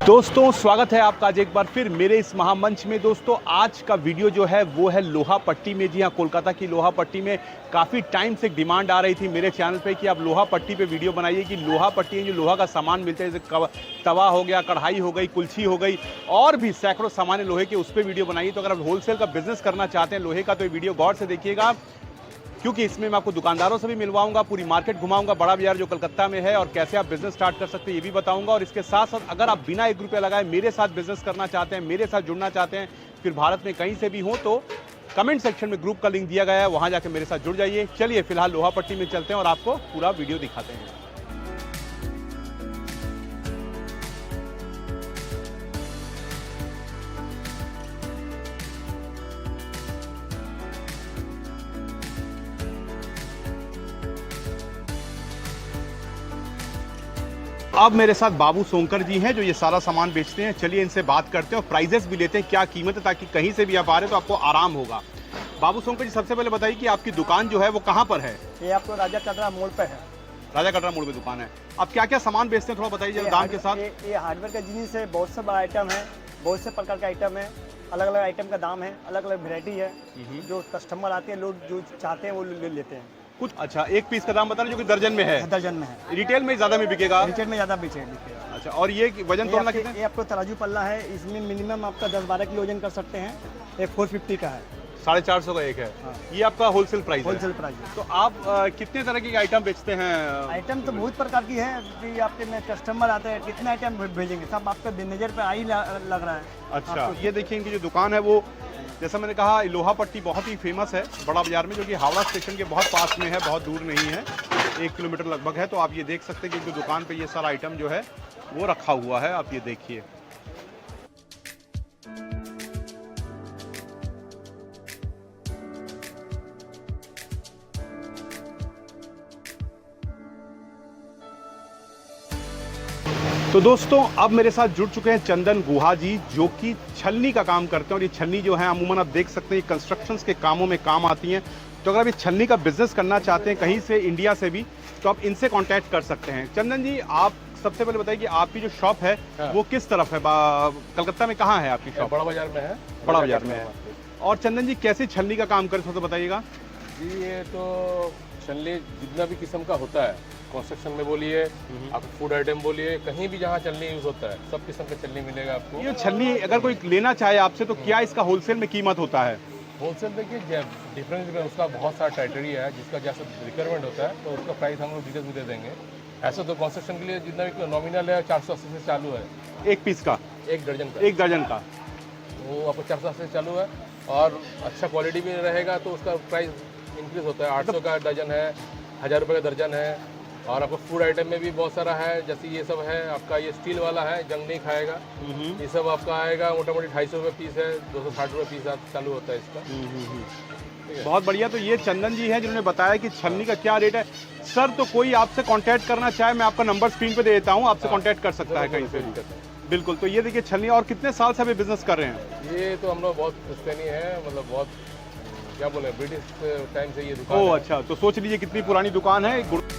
दोस्तों स्वागत है आपका आज एक बार फिर मेरे इस महामंच में। दोस्तों आज का वीडियो जो है वो है लोहा पट्टी में। जी हाँ, कोलकाता की लोहा पट्टी में काफ़ी टाइम से डिमांड आ रही थी मेरे चैनल पे कि आप लोहा पट्टी पे वीडियो बनाइए कि लोहा पट्टी जो लोहा का सामान मिलता है जैसे तवा हो गया, कढ़ाई हो गई, कुल्छी हो गई और भी सैकड़ों सामान लोहे के, उस पर वीडियो बनाइए। तो अगर आप होलसेल का बिजनेस करना चाहते हैं लोहे का तो ये वीडियो गौर से देखिएगा, क्योंकि इसमें मैं आपको दुकानदारों से भी मिलवाऊंगा, पूरी मार्केट घुमाऊंगा, बड़ा बाजार जो कलकत्ता में है और कैसे आप बिजनेस स्टार्ट कर सकते हैं ये भी बताऊंगा। और इसके साथ साथ अगर आप बिना ₹1 लगाए मेरे साथ बिजनेस करना चाहते हैं, मेरे साथ जुड़ना चाहते हैं, फिर भारत में कहीं से भी हो, तो कमेंट सेक्शन में ग्रुप का लिंक दिया गया है, वहां जाकर मेरे साथ जुड़ जाइए। चलिए फिलहाल लोहा पट्टी में चलते हैं और आपको पूरा वीडियो दिखाते हैं। अब मेरे साथ बाबू सोंकर जी हैं जो ये सारा सामान बेचते हैं। चलिए इनसे बात करते हैं और प्राइजेस भी लेते हैं, क्या कीमत है, ताकि कहीं से भी आप आ रहे हैं तो आपको आराम होगा। बाबू सोंकर जी, सबसे पहले बताइए कि आपकी दुकान जो है वो कहाँ पर है? ये आपको राजा कटरा मोड़ पे है। राजा कटरा मोड़ पे दुकान है। आप क्या क्या सामान बेचते हैं थोड़ा बताइए जरा दाम के साथ। ये हार्डवेयर का जिनिस है, बहुत से बड़ा आइटम है, बहुत से प्रकार का आइटम है, अलग अलग आइटम का दाम है, अलग अलग वेरायटी है। जो कस्टमर आते हैं, लोग जो चाहते हैं वो ले लेते हैं। कुछ अच्छा, एक पीस का दाम बता रहे जो कि दर्जन में है? दर्जन में है। रिटेल में ज़्यादा में बिकेगा? रिटेल में ज़्यादा बिकेगा। अच्छा, और ये वजन तोलना कितना? ये आपको तराजू पल्ला है, इसमें मिनिमम आपका 10-12 किलो वजन कर सकते हैं। ये 450 का है, 450 का एक है। हाँ। ये आपका होलसेल प्राइस है? होलसेल प्राइस है। तो आप कितने तरह के आइटम बेचते हैं? आइटम तो बहुत प्रकार की है कि आपके में कस्टमर आते हैं, कितने आइटम भेजेंगे, सब आपके नज़र पे आई लग रहा है। अच्छा, ये देखिए इनकी जो दुकान है वो, जैसा मैंने कहा, लोहा पट्टी बहुत ही फेमस है बड़ा बाजार में, जो कि हावड़ा स्टेशन के बहुत पास में है, बहुत दूर नहीं है, 1 किलोमीटर लगभग है। तो आप ये देख सकते हैं कि इनकी दुकान पे ये सारा आइटम जो है वो रखा हुआ है, आप ये देखिए। तो दोस्तों अब मेरे साथ जुड़ चुके हैं चंदन गुहा जी, जो कि छलनी का काम करते हैं। और ये छलनी जो है अमूमन आप देख सकते हैं कंस्ट्रक्शंस के कामों में काम आती हैं। तो अगर आप ये छलनी का बिजनेस करना चाहते हैं कहीं से, इंडिया से भी, तो आप इनसे कांटेक्ट कर सकते हैं। चंदन जी, आप सबसे पहले बताइए कि आपकी जो शॉप है वो किस तरफ है? कलकत्ता में कहाँ है आपकी शॉप? बड़ा बाजार में है। बड़ा बाजार में है। और चंदन जी कैसे छलनी का काम करते हो तो बताइएगा। जी, ये तो छलनी जितना भी किस्म का होता है, कंस्ट्रक्शन में बोलिए, आप फूड आइटम बोलिए, कहीं भी जहाँ छलनी यूज होता है सब किस्म का छलनी मिलेगा आपको। ये छलनी अगर कोई लेना चाहे आपसे तो क्या इसका होलसेल में कीमत होता है? होलसेल देखिए डिफरेंस में उसका बहुत सारा क्राइटेरिया है, जिसका जैसा रिक्वायरमेंट होता है तो उसका प्राइस हम लोग डिटेल्स में दे देंगे। ऐसा तो कंस्ट्रक्शन के लिए जितना भी नॉमिनल है 480 से चालू है। एक पीस का? एक दर्जन का। एक दर्जन का वो आपको 480 से चालू है, और अच्छा क्वालिटी भी रहेगा तो उसका प्राइस इंक्रीज होता है। 800 का दर्जन है, 1000 रुपये का दर्जन है। और आपको फूड आइटम में भी बहुत सारा है, जैसे ये सब है आपका, ये स्टील वाला है, जंग नहीं खाएगा। ये सब आपका आएगा मोटा मोटी 250 रुपये पीस है, 260 रुपये पीस चालू होता है इसका। बहुत बढ़िया। तो ये चंदन जी हैं जिन्होंने बताया कि छलनी का क्या रेट है। सर, तो कोई आपसे कांटेक्ट करना चाहे, मैं आपका नंबर स्क्रीन पे दे देता हूँ, आपसे कांटेक्ट कर सकता है कहीं से भी। बिल्कुल। तो ये देखिए छलनी, और कितने साल से अभी बिजनेस कर रहे हैं? ये तो हम लोग बहुत पुश्तैनी है, मतलब बहुत क्या बोले, ब्रिटिश टाइम से ये दुकान है। अच्छा, तो सोच लीजिए कितनी पुरानी दुकान है।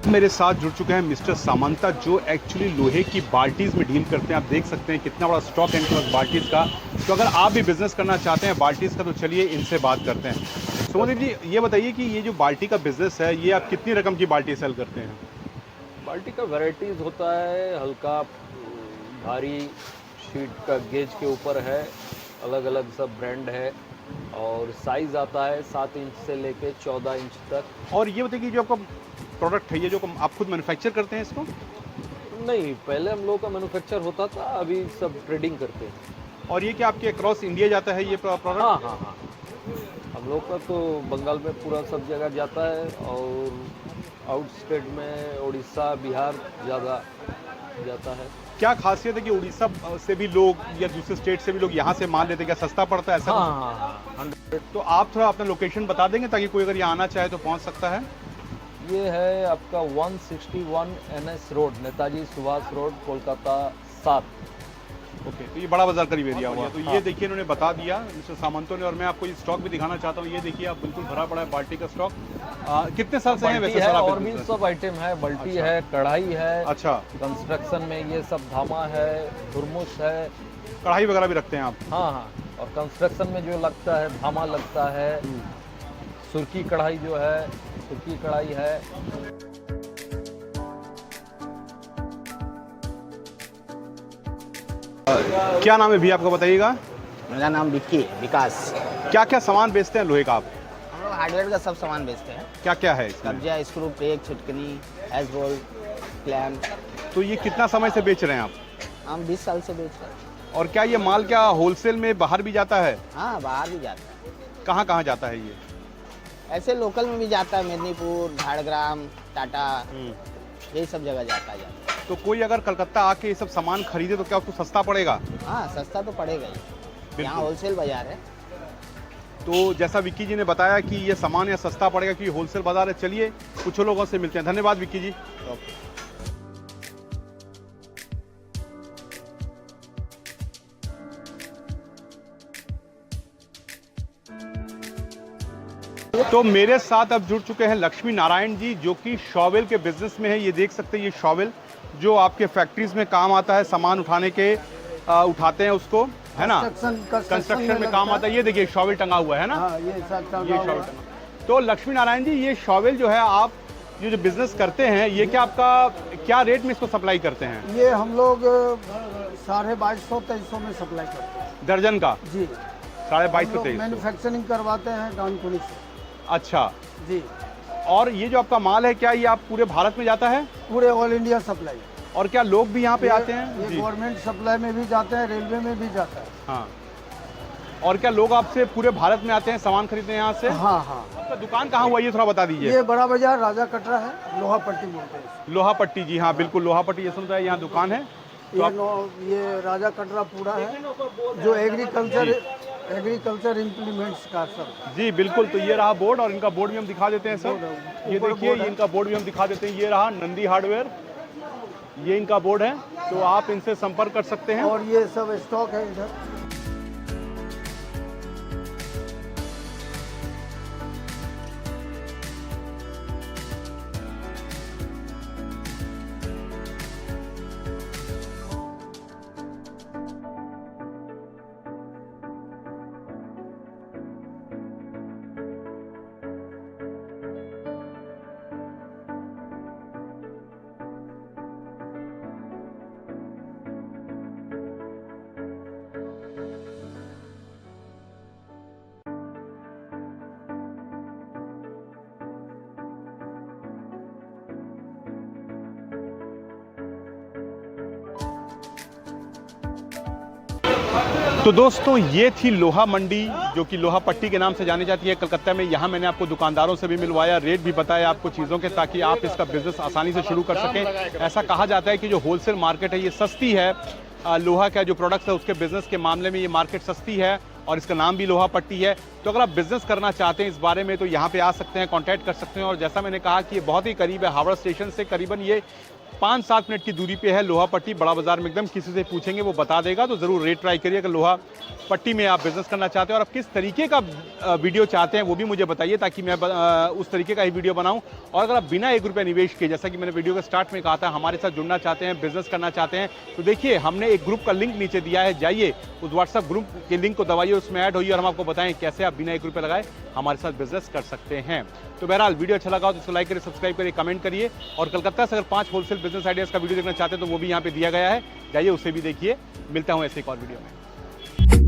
मेरे साथ जुड़ चुके हैं मिस्टर सामंता, जो एक्चुअली लोहे की बाल्टीज में डील करते हैं। आप देख सकते हैं कितना बड़ा स्टॉक है इनके पास बाल्टीज का। तो अगर आप भी बिजनेस करना चाहते हैं बाल्टीज का तो चलिए इनसे बात करते हैं। सुमनदीप जी, ये बताइए कि ये जो बाल्टी का बिजनेस है ये आप कितनी रकम की बाल्टी सेल करते हैं? बाल्टी का वैरायटीज़ होता है, हल्का, भारी, शीट का गेज के ऊपर है, अलग अलग सब ब्रांड है, और साइज़ आता है 7 इंच से लेके 14 इंच तक। और ये बताइए कि जो आपका प्रोडक्ट है ये जो आप खुद मैन्युफैक्चर करते हैं इसको? नहीं, पहले हम लोग का मैन्युफैक्चर होता था, अभी सब ट्रेडिंग करते हैं। और ये क्या आपके अक्रॉस इंडिया जाता है ये प्रोडक्ट? हाँ हाँ हाँ, हम लोग का तो बंगाल में पूरा सब जगह जाता है, और आउट स्टेट में उड़ीसा, बिहार ज़्यादा जाता है। क्या खासियत है कि उड़ीसा से भी लोग या दूसरे स्टेट से भी लोग यहाँ से माल लेते हैं? क्या सस्ता पड़ता है ऐसा? हाँ। तो आप थोड़ा अपना लोकेशन बता देंगे ताकि कोई अगर यहाँ आना चाहे तो पहुँच सकता है? ये है आपका 161 NS road, Netaji Subhash road, Kolkata 7। Okay, तो ये बड़ा बाजार करीब एरिया हुआ। तो ये देखिए इन्होंने बता दिया मिस्टर सामंतों ने, और मैं आपको ये स्टॉक भी दिखाना चाहता हूँ। ये देखिए आप, बिल्कुल भरा पड़ा है बाल्टी का स्टॉक। कितने साल से है वैसे बाल्टी है सारा और भी business? सब आइटम है, बाल्टी है, कढ़ाई है, अच्छा, कंस्ट्रक्शन में ये सब धामा है, धुरमुस है। कढ़ाई वगैरह भी रखते हैं आप? हाँ हाँ, और कंस्ट्रक्शन में जो लगता है धामा लगता है, सुर्खी कढ़ाई जो है, सुर्खी कढ़ाई है। क्या नाम है भैया आपका, बताइएगा? मेरा नाम विक्की है, विकास। क्या क्या सामान बेचते हैं लोहे का आप? हम लोग हार्डवेयर का सब सामान बेचते हैं। क्या क्या है इसमें? कब्जा, स्क्रू, पेक, छुटकनी, एस बोल्ट, क्लैम्प। तो ये कितना समय से बेच रहे हैं आप? हम 20 साल से बेच रहे हैं। और क्या ये माल क्या होलसेल में बाहर भी जाता है? हाँ, बाहर भी जाता है। कहाँ कहाँ जाता है ये? ऐसे लोकल में भी जाता है, मेदिनीपुर, झाड़ग्राम, टाटा, यही सब जगह जाता है। तो कोई अगर कलकत्ता आके ये सब सामान खरीदे तो क्या उसको सस्ता पड़ेगा? हाँ, सस्ता तो पड़ेगा ही, यहाँ होलसेल बाजार है। तो जैसा विक्की जी ने बताया कि ये सामान यहाँ सस्ता पड़ेगा क्योंकि होलसेल बाजार है। चलिए कुछ लोगों से मिलते हैं। धन्यवाद विक्की जी। तो मेरे साथ अब जुड़ चुके हैं लक्ष्मी नारायण जी, जो कि शॉवेल के बिजनेस में है। ये देख सकते हैं, ये शॉवेल जो आपके फैक्ट्रीज में काम आता है, सामान उठाने के उठाते हैं उसको, है ना, कंस्ट्रक्शन में काम आता है। ये देखिए शॉवेल टंगा हुआ है ना, ये ये शॉवेल टंगा। तो लक्ष्मी नारायण जी, ये शॉवेल जो है आप जो बिजनेस करते हैं, ये क्या आपका क्या रेट में इसको सप्लाई करते हैं? ये हम लोग 2250-2300 में सप्लाई करते हैं दर्जन का? जी। 2250-2300। मैन्युफैक्चरिंग करवाते हैं डाउनकुनी से। अच्छा जी। और ये जो आपका माल है, क्या ये आप पूरे भारत में जाता है? पूरे ऑल इंडिया सप्लाई। और क्या लोग भी यहाँ पे आते हैं? ये जी। गवर्नमेंट सप्लाई में भी जाते हैं, रेलवे में भी जाता है। हाँ। और क्या लोग आपसे पूरे भारत में आते हैं सामान खरीदने यहाँ से? हाँ हाँ। आपका दुकान कहाँ हुआ ये थोड़ा बता दीजिए। ये बड़ा बाजार राजा कटरा है, लोहा पट्टी बोलते हैं इसे। लोहा पट्टी, जी हाँ बिल्कुल, लोहा पट्टी ये सुन रहा है, यहाँ दुकान है। ये राजा कटरा पूरा है, जो एग्रीकल्चर इम्प्लीमेंट्स का सब। जी बिल्कुल। तो ये रहा बोर्ड, और इनका बोर्ड भी हम दिखा देते हैं सर। ये देखिए, ये इनका बोर्ड भी हम दिखा देते हैं। ये रहा नंदी हार्डवेयर, ये इनका बोर्ड है, तो आप इनसे संपर्क कर सकते हैं। और ये सब स्टॉक है इधर। तो दोस्तों, ये थी लोहा मंडी, जो कि लोहा पट्टी के नाम से जानी जाती है कलकत्ता में। यहाँ मैंने आपको दुकानदारों से भी मिलवाया, रेट भी बताया आपको चीज़ों के, ताकि आप इसका बिजनेस आसानी से शुरू कर सकें। ऐसा कहा जाता है कि जो होलसेल मार्केट है ये सस्ती है, लोहा का जो प्रोडक्ट्स है उसके बिजनेस के मामले में ये मार्केट सस्ती है, और इसका नाम भी लोहा पट्टी है। तो अगर आप बिजनेस करना चाहते हैं इस बारे में, तो यहाँ पे आ सकते हैं, कांटेक्ट कर सकते हैं। और जैसा मैंने कहा कि ये बहुत ही करीब है हावड़ा स्टेशन से, करीबन ये 5-7 मिनट की दूरी पे है लोहा पट्टी, बड़ा बाजार में एकदम। किसी से पूछेंगे वो बता देगा, तो ज़रूर रेट ट्राई करिए अगर लोहा पट्टी में आप बिज़नेस करना चाहते हैं। और आप किस तरीके का वीडियो चाहते हैं वो भी मुझे बताइए, ताकि मैं उस तरीके का ही वीडियो बनाऊं। और अगर आप बिना 1 रुपये निवेश किए, जैसा कि मैंने वीडियो के स्टार्ट में कहा था, हमारे साथ जुड़ना चाहते हैं, बिजनेस करना चाहते हैं, तो देखिए हमने एक ग्रुप का लिंक नीचे दिया है, जाइए उस व्हाट्सएप ग्रुप के लिंक को दबाइए, उसमें ऐड होइए, और हम आपको बताएं कैसे आप बिना 1 रुपये लगाए हमारे साथ बिजनेस कर सकते हैं। तो बहरहाल वीडियो अच्छा लगा हो तो इसको लाइक करिए, सब्सक्राइब करिए, कमेंट करिए। और कलकत्ता से अगर 5 होलसेल बिजनेस आइडियाज़ का वीडियो देखना चाहते हैं तो वो भी यहाँ पे दिया गया है, जाइए उसे भी देखिए। मिलता हूँ ऐसे एक और वीडियो में।